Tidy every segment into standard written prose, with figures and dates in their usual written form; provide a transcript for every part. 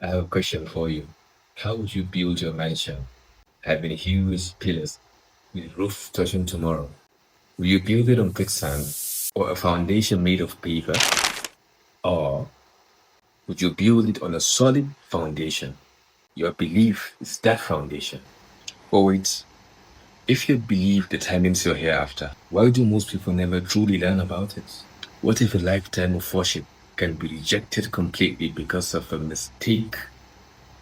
I have a question for you. How would you build your mansion, having huge pillars with roof touching tomorrow? Will you build it on quicksand or a foundation made of paper? Or would you build it on a solid foundation? Your belief is that foundation. But wait, if you believe determines your hereafter, why do most people never truly learn about it? What if a lifetime of worship can be rejected completely because of a mistake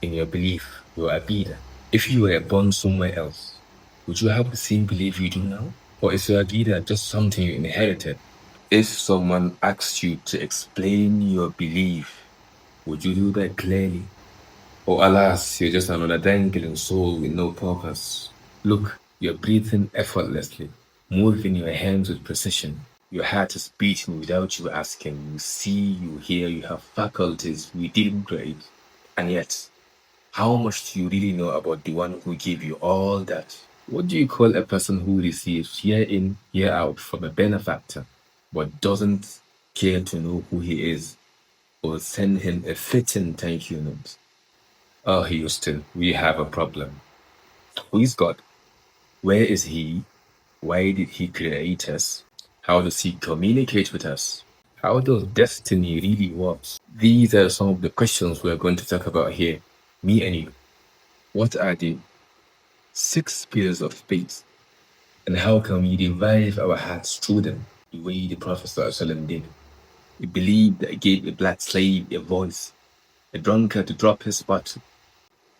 in your belief, your Aqidah? If you were born somewhere else, would you have the same belief you do now? Or is your Aqidah just something you inherited? If someone asked you to explain your belief, would you do that clearly? Or alas, you're just another dangling soul with no purpose? Look, you're breathing effortlessly, moving your hands with precision. Your heart is beating without you asking. You see, you hear, you have faculties we didn't create. And yet, how much do you really know about the one who gave you all that? What do you call a person who receives year in, year out from a benefactor, but doesn't care to know who he is or send him a fitting thank you note? Oh, Houston, we have a problem. Who is God? Where is He? Why did He create us? How does He communicate with us? How does destiny really work? These are some of the questions we're going to talk about here, me and you. What are the 6 pillars of faith? And how can we revive our hearts through them, the way the Prophet ﷺ did? We believe that He gave a black slave a voice, a drunkard to drop his bottle,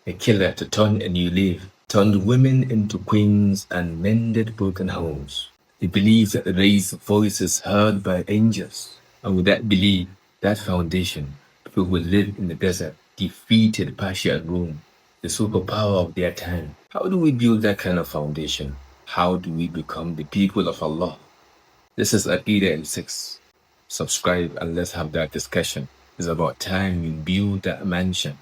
a killer to turn a new leaf, turned women into queens and mended broken homes. He believes that the raised voices heard by angels. And with that belief, that foundation, people will live in the desert, defeated Persia and Rome, the superpower of their time. How do we build that kind of foundation? How do we become the people of Allah? This is Aqidah in 6. Subscribe and let's have that discussion. It's about time we build that mansion.